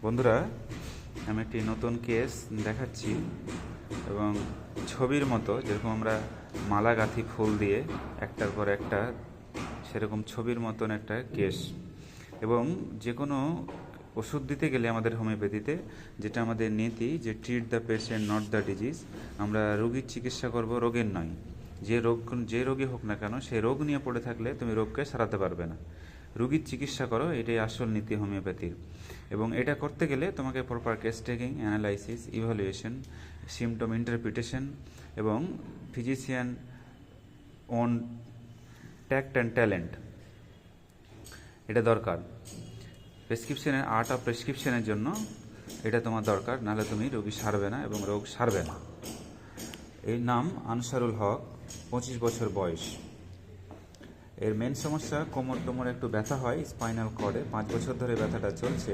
বন্ধুরা, আমি একটি নতুন কেস দেখাচ্ছি এবং ছবির মতো যেরকম আমরা মালা গাঁথি ফুল দিয়ে একটার পর একটা, সেরকম ছবির মতন একটা কেস। এবং যে কোনো ওষুধ দিতে গেলে আমাদের হোমিওপ্যাথিতে যেটা আমাদের নীতি, যে treat the patient not the disease. আমরা রোগীর চিকিৎসা করব, রোগের নয়। যে রোগী হোক না কেন, সেই রোগ নিয়ে পড়ে থাকলে তুমি রোগকে সারাতে পারবে না। রোগীর চিকিৎসা করো, এটাই আসল নীতি হোমিওপ্যাথির। এবং এটা করতে গেলে তোমাকে proper case taking, analysis, evaluation, symptom interpretation এবং physician own tact and talent, এটা দরকার। প্রেসক্রিপশনের আর্ট অফ প্রেসক্রিপশনের জন্য এটা তোমার দরকার, নাহলে তুমি রোগী সারবে না এবং রোগ সারবে না। এর নাম আনসারুল হক, 25 বছর বয়স। এর মেন সমস্যা কোমর টোমর একটু ব্যথা হয় স্পাইনাল কর্ডে, 5 বছর ধরে ব্যথাটা চলছে।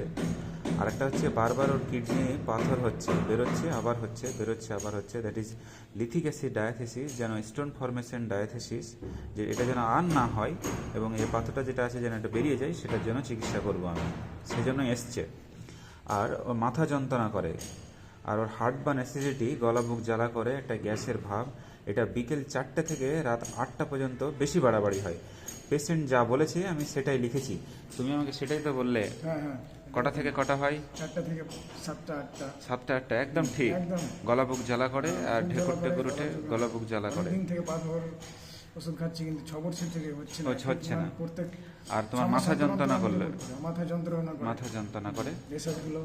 আর একটা হচ্ছে বারবার ওর কিডনি পাথর হচ্ছে, বেরোচ্ছে আবার হচ্ছে, বেরোচ্ছে আবার হচ্ছে। That is lithic acid diathesis, যেন স্টোন ফরমেশন ডায়াথেসিস, যে এটা যেন আর না হয় এবং এই পাথরটা যেটা আছে যেন এটা বেরিয়ে যায়, সেটার জন্য চিকিৎসা করবো আমি, সেজন্য এসছে। আর ওর মাথা যন্ত্রণা করে, আর ওর হার্ট বার্ন অ্যাসিডিটি, গলা বুক জ্বালা করে, একটা গ্যাসের ভাব। এটা বিকেল 4টে থেকে রাত 8টা পর্যন্ত বেশি বাড়াবাড়ি হয়। পেশেন্ট যা বলেছে আমি সেটাই লিখেছি, তুমি আমাকে সেটাই তো বললে। হ্যাঁ হ্যাঁ, কটা থেকে কটা হয়? 4টা থেকে 7টা 8টা। 7টা 8টা, একদম ঠিক। একদম। গলা বুক জ্বালা করে আর খুব ঢেকুর জ্বালা টেকুর করে, উঠে গলা বুক জ্বালা করে। দিন থেকে পাথর ওষুধ খাচ্ছি, কিন্তু 6 বছর থেকে হচ্ছে না। হচ্ছে না। প্রত্যেক আর তোমার 6 মাস মাথা যন্ত্রণা করলে, মাথা যন্ত্রণা করে, মাথা যন্ত্রণা করে, প্রেশারগুলো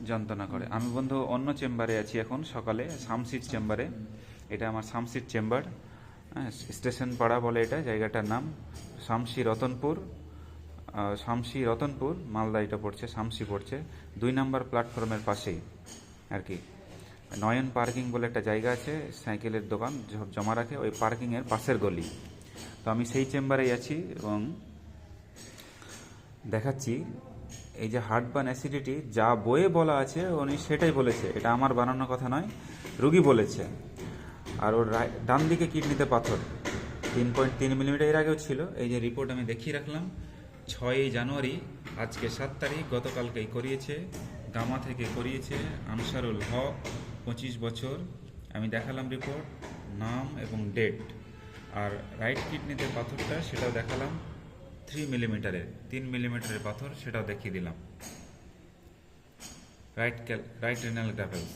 যন্ত্রণা করে। আমি বন্ধু অন্য চেম্বারে আছি এখন, সকালে শামসির চেম্বারে। এটা আমার শামসির চেম্বার, হ্যাঁ, স্টেশন পাড়া বলে এটা জায়গাটার নাম। শামসি রতনপুর মালদা এটা পড়ছে, শামসি পড়ছে 2 নম্বর প্ল্যাটফর্মের পাশেই আর কি। নয়ন পার্কিং বলে একটা জায়গা আছে, সাইকেলের দোকান জমা রাখে, ওই পার্কিংয়ের পাশের গলি। তো আমি সেই চেম্বারেই আছি এবং দেখাচ্ছি। এই যে হার্ট বার্ন অ্যাসিডিটি যা বইয়ে বলা আছে উনি সেটাই বলেছে, এটা আমার বানানোর কথা নয়, রুগী বলেছে। আর ওর ডান দিকে কিডনিতে পাথর 3.3 মিলিমিটার, এর আগেও ছিল। এই যে রিপোর্ট আমি দেখিয়ে রাখলাম, 6ই জানুয়ারি, আজকে 7 তারিখ, গতকালকেই করিয়েছে, গামা থেকে করিয়েছে। আনসারুল হক, 25 বছর। আমি দেখালাম রিপোর্ট, নাম এবং ডেট। আর রাইট কিডনিতে পাথরটা সেটাও দেখালাম, 3 মিলিমিটারের, 3 মিলিমিটারের পাথর, সেটাও দেখিয়ে দিলাম। Right renal gravels.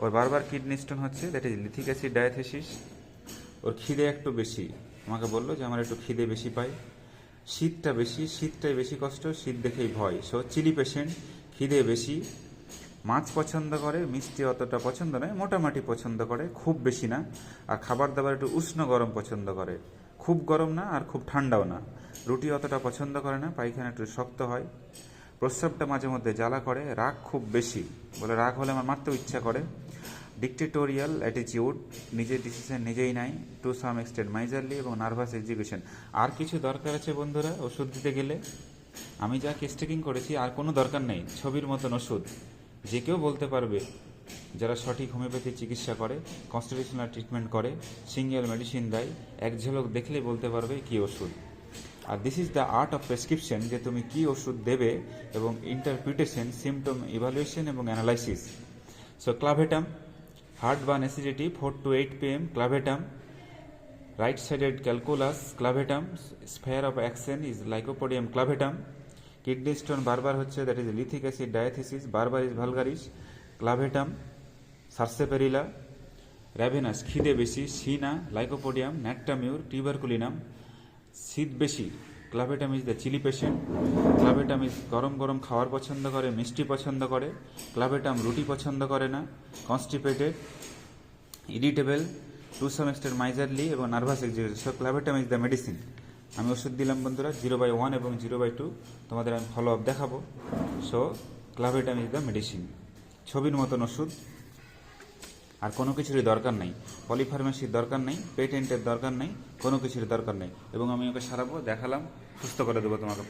ওর বারবার কিডনি স্টোন হচ্ছে, that is lithic acid diathesis. ওর খিদে একটু বেশি, আমাকে বললো যে আমার একটু খিদে বেশি পাই, শীতটাই বেশি কষ্ট, শীত দেখেই ভয়। সো চিলি পেশেন্ট, খিদে বেশি, মাছ পছন্দ করে, মিষ্টি অতটা পছন্দ নয়, মোটামুটি পছন্দ করে, খুব বেশি না। আর খাবার দাবার একটু উষ্ণ গরম পছন্দ করে, খুব গরম না আর খুব ঠান্ডাও না। রুটি অতটা পছন্দ করে না, পায়খানা একটু শক্ত হয়, প্রস্রাবটা মাঝে মধ্যে জ্বালা করে, রাগ খুব বেশি, বলে রাগ হলে আমার মারতেও ইচ্ছা করে। ডিক্টেটোরিয়াল অ্যাটিটিউড, নিজের ডিসিশন নিজেই নাই, টু সাম এক্সটেন্ট মাইজারলি, এবং নার্ভাস এক্সিকিউশন। আর কিছু দরকার আছে বন্ধুরা ওষুধ দিতে গেলে? আমি যা কেস টেকিং করেছি আর কোনো দরকার নেই। ছবির মতন ওষুধ যে কেউ বলতে পারবে, যারা সঠিক হোমিওপ্যাথি চিকিৎসা করে, কনস্টিটিউশনাল ট্রিটমেন্ট করে, সিঙ্গেল মেডিসিন দেয়, এক ঝলক দেখলেই বলতে পারবে কী ওষুধ। আর this is the art of prescription, যে তুমি কী ওষুধ দেবে, এবং ইন্টারপ্রিটেশন, সিমটম ইভ্যালুয়েশন এবং analysis. So clavatum, heart burn acidity 4 to 8 PM, clavatum. Right sided calculus, clavatum. Sphere of action is lycopodium, clavatum. Kidney stone বারবার হচ্ছে, that is lithic acid diathesis, berberis vulgaris, clavatum. Sarsaparilla. Ravenous, খিদে বেশি, cina, lycopodium. Natrum mur, tuberculinum. শীত বেশি, clavatum is the chilly patient. Clavatum is গরম গরম খাবার পছন্দ করে, মিষ্টি পছন্দ করে। ক্লাভেটাম রুটি পছন্দ করে না, constipated, irritable, to some extent miserly এবং nervous execution. So clavatum is the medicine. আমি ওষুধ দিলাম বন্ধুরা, 0/1 এবং 0/2 তোমাদের আমি ফলো আপ দেখাবো। So clavatum is the medicine, ছবির মতন ওষুধ। আর কোনো কিছুরই দরকার নেই, পলিফার্মেসির দরকার নেই, পেটেন্টের দরকার নেই, কোনো কিছুর দরকার নেই। এবং আমি ওকে সারাবো, দেখালাম, সুস্থ করে দেবো তোমাকে।